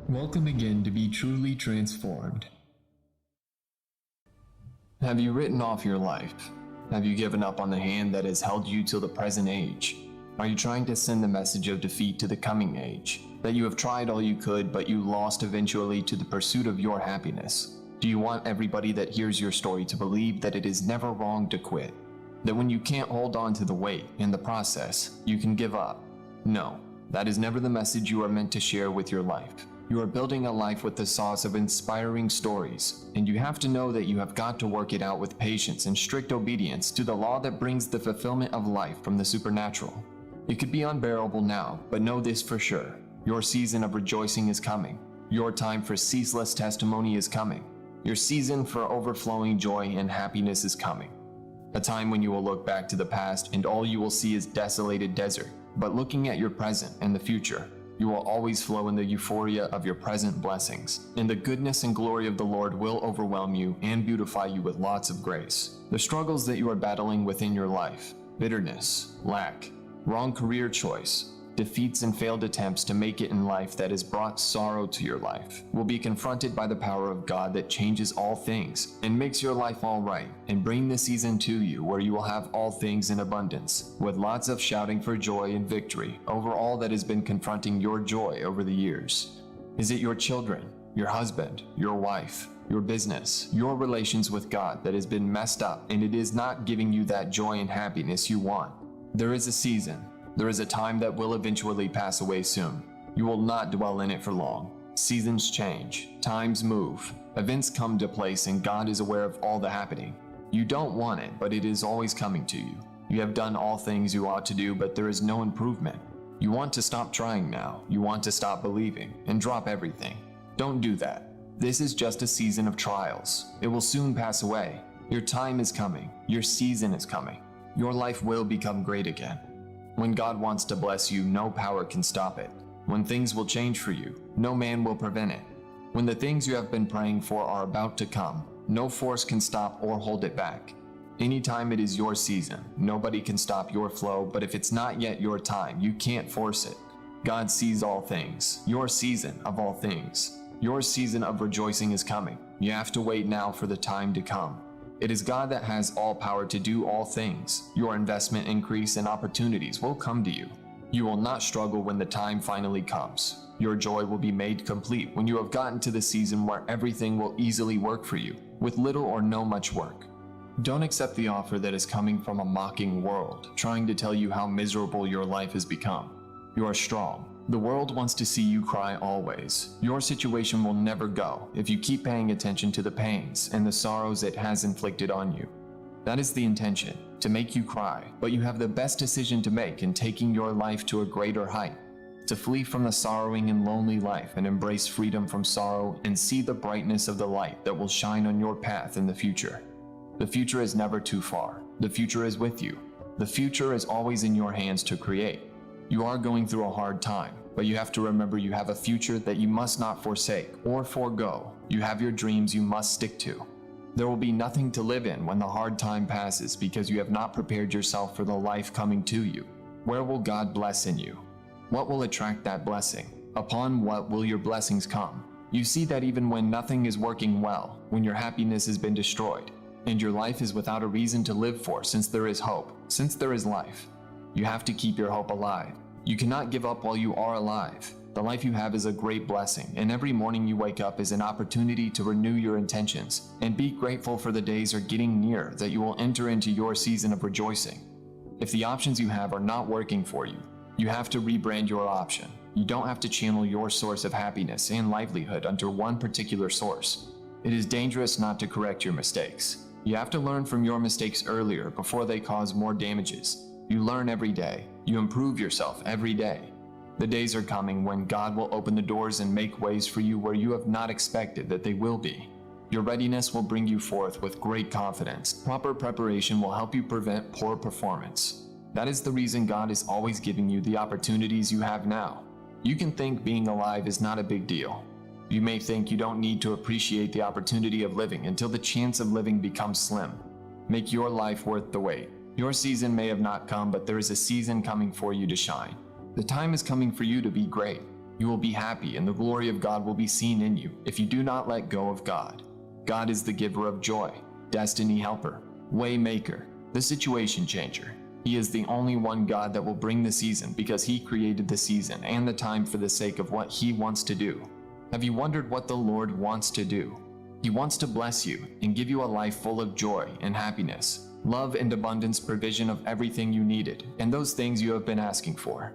Welcome again to Be Truly Transformed. Have you written off your life? Have you given up on the hand that has held you till the present age? Are you trying to send the message of defeat to the coming age? That you have tried all you could, but you lost eventually to the pursuit of your happiness? Do you want everybody that hears your story to believe that it is never wrong to quit? That when you can't hold on to the weight in the process, you can give up? No, that is never the message you are meant to share with your life. You are building a life with the sauce of inspiring stories, and you have to know that you have got to work it out with patience and strict obedience to the law that brings the fulfillment of life from the supernatural. It could be unbearable now, but know this for sure. Your season of rejoicing is coming. Your time for ceaseless testimony is coming. Your season for overflowing joy and happiness is coming. A time when you will look back to the past and all you will see is desolated desert, but looking at your present and the future, you will always flow in the euphoria of your present blessings, and the goodness and glory of the Lord will overwhelm you and beautify you with lots of grace. The struggles that you are battling within your life, bitterness, lack, wrong career choice, defeats and failed attempts to make it in life that has brought sorrow to your life, will be confronted by the power of God that changes all things and makes your life all right, and bring the season to you where you will have all things in abundance, with lots of shouting for joy and victory over all that has been confronting your joy over the years. Is it your children, your husband, your wife, your business, your relations with God that has been messed up and it is not giving you that joy and happiness you want? There is a season. There is a time that will eventually pass away soon. You will not dwell in it for long. Seasons change, times move, events come to place, and God is aware of all the happening. You don't want it, but it is always coming to you. You have done all things you ought to do, but there is no improvement. You want to stop trying now. You want to stop believing and drop everything. Don't do that. This is just a season of trials. It will soon pass away. Your time is coming. Your season is coming. Your life will become great again. When God wants to bless you, no power can stop it. When things will change for you, no man will prevent it. When the things you have been praying for are about to come, no force can stop or hold it back. Anytime it is your season, nobody can stop your flow, but if it's not yet your time, you can't force it. God sees all things, your season of all things. Your season of rejoicing is coming. You have to wait now for the time to come. It is God that has all power to do all things. Your investment increase and opportunities will come to you. You will not struggle when the time finally comes. Your joy will be made complete when you have gotten to the season where everything will easily work for you, with little or no much work. Don't accept the offer that is coming from a mocking world, trying to tell you how miserable your life has become. You are strong. The world wants to see you cry always. Your situation will never go if you keep paying attention to the pains and the sorrows it has inflicted on you. That is the intention, to make you cry, but you have the best decision to make in taking your life to a greater height, to flee from the sorrowing and lonely life and embrace freedom from sorrow and see the brightness of the light that will shine on your path in the future. The future is never too far. The future is with you. The future is always in your hands to create. You are going through a hard time, but you have to remember you have a future that you must not forsake or forego. You have your dreams you must stick to. There will be nothing to live in when the hard time passes because you have not prepared yourself for the life coming to you. Where will God bless in you? What will attract that blessing? Upon what will your blessings come? You see that even when nothing is working well, when your happiness has been destroyed, and your life is without a reason to live for since there is hope, since there is life, you have to keep your hope alive. You cannot give up while you are alive. The life you have is a great blessing, and every morning you wake up is an opportunity to renew your intentions and be grateful for the days are getting near that you will enter into your season of rejoicing. If the options you have are not working for you, you have to rebrand your option. You don't have to channel your source of happiness and livelihood under one particular source. It is dangerous not to correct your mistakes. You have to learn from your mistakes earlier before they cause more damages. You learn every day. You improve yourself every day. The days are coming when God will open the doors and make ways for you where you have not expected that they will be. Your readiness will bring you forth with great confidence. Proper preparation will help you prevent poor performance. That is the reason God is always giving you the opportunities you have now. You can think being alive is not a big deal. You may think you don't need to appreciate the opportunity of living until the chance of living becomes slim. Make your life worth the wait. Your season may have not come, but there is a season coming for you to shine. The time is coming for you to be great. You will be happy and the glory of God will be seen in you if you do not let go of God. God is the giver of joy, destiny helper, way maker, the situation changer. He is the only one God that will bring the season because He created the season and the time for the sake of what He wants to do. Have you wondered what the Lord wants to do? He wants to bless you and give you a life full of joy and happiness, love and abundance, provision of everything you needed, and those things you have been asking for.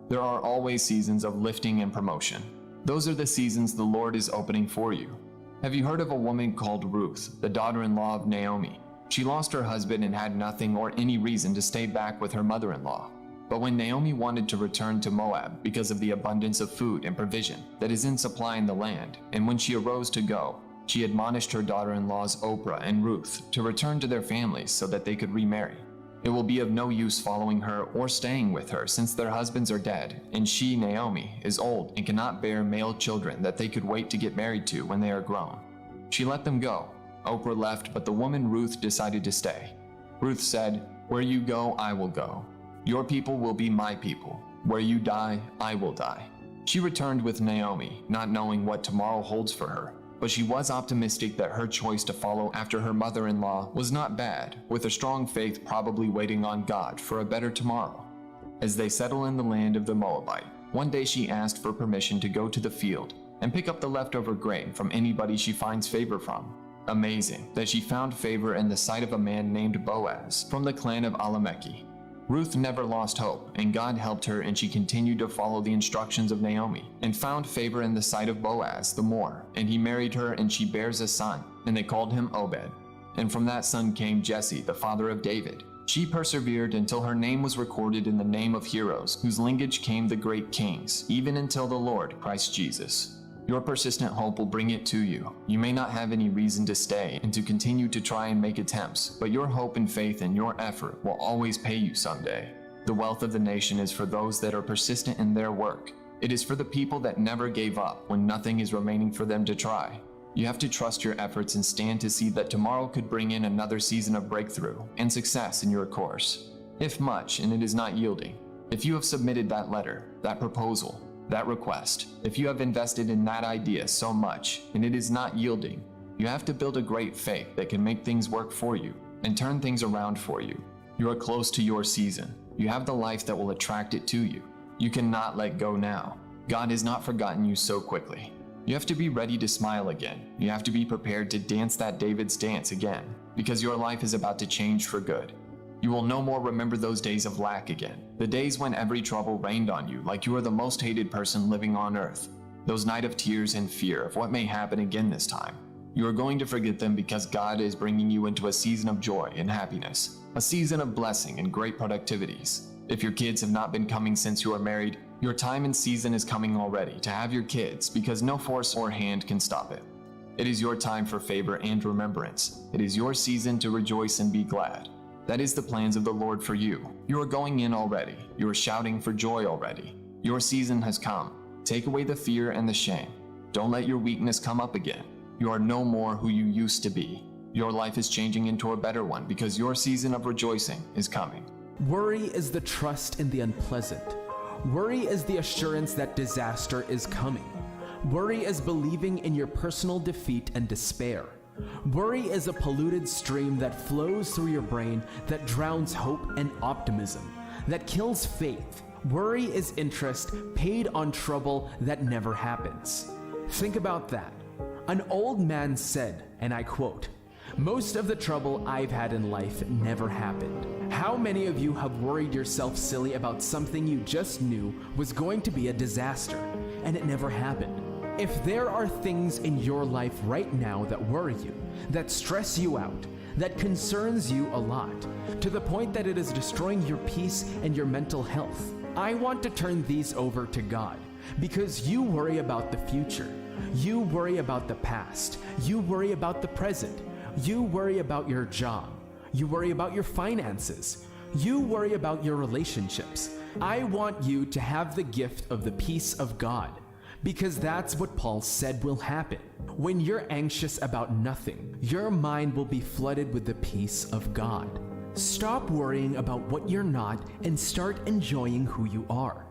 There are always seasons of lifting and promotion. Those are the seasons the Lord is opening for you. Have you heard of a woman called Ruth, the daughter-in-law of Naomi? She lost her husband and had nothing or any reason to stay back with her mother-in-law. But when Naomi wanted to return to Moab because of the abundance of food and provision that is in supply in the land, and when she arose to go, she admonished her daughter-in-laws Oprah and Ruth to return to their families so that they could remarry. It will be of no use following her or staying with her since their husbands are dead, and she, Naomi, is old and cannot bear male children that they could wait to get married to when they are grown. She let them go. Oprah left, but the woman Ruth decided to stay. Ruth said, "Where you go, I will go. Your people will be my people. Where you die, I will die." She returned with Naomi, not knowing what tomorrow holds for her, but she was optimistic that her choice to follow after her mother-in-law was not bad, with a strong faith probably waiting on God for a better tomorrow. As they settle in the land of the Moabite, one day she asked for permission to go to the field and pick up the leftover grain from anybody she finds favor from. Amazing that she found favor in the sight of a man named Boaz from the clan of Elimelech. Ruth never lost hope, and God helped her, and she continued to follow the instructions of Naomi and found favor in the sight of Boaz the more, and he married her, and she bears a son, and they called him Obed. And from that son came Jesse, the father of David. She persevered until her name was recorded in the name of heroes, whose lineage came the great kings, even until the Lord Christ Jesus. Your persistent hope will bring it to you. You may not have any reason to stay and to continue to try and make attempts, but your hope and faith and your effort will always pay you someday. The wealth of the nation is for those that are persistent in their work. It is for the people that never gave up when nothing is remaining for them to try. You have to trust your efforts and stand to see that tomorrow could bring in another season of breakthrough and success in your course. If much and it is not yielding, if you have submitted that letter, that proposal, that request, if you have invested in that idea so much and it is not yielding, you have to build a great faith that can make things work for you and turn things around for you. You are close to your season. You have the life that will attract it to you. You cannot let go now. God has not forgotten you so quickly. You have to be ready to smile again. You have to be prepared to dance that David's dance again, because your life is about to change for good. You will no more remember those days of lack again, the days when every trouble rained on you like you were the most hated person living on earth, those nights of tears and fear of what may happen again this time. You are going to forget them because God is bringing you into a season of joy and happiness, a season of blessing and great productivities. If your kids have not been coming since you are married, your time and season is coming already to have your kids because no force or hand can stop it. It is your time for favor and remembrance. It is your season to rejoice and be glad. That is the plans of the Lord for you. You are going in already. You are shouting for joy already. Your season has come. Take away the fear and the shame. Don't let your weakness come up again. You are no more who you used to be. Your life is changing into a better one because your season of rejoicing is coming. Worry is the trust in the unpleasant. Worry is the assurance that disaster is coming. Worry is believing in your personal defeat and despair. Worry is a polluted stream that flows through your brain that drowns hope and optimism, that kills faith. Worry is interest paid on trouble that never happens. Think about that. An old man said, and I quote, "Most of the trouble I've had in life never happened." How many of you have worried yourself silly about something you just knew was going to be a disaster, and it never happened? If there are things in your life right now that worry you, that stress you out, that concerns you a lot, to the point that it is destroying your peace and your mental health, I want to turn these over to God, because you worry about the future, you worry about the past, you worry about the present, you worry about your job, you worry about your finances, you worry about your relationships. I want you to have the gift of the peace of God, because that's what Paul said will happen. When you're anxious about nothing, your mind will be flooded with the peace of God. Stop worrying about what you're not and start enjoying who you are.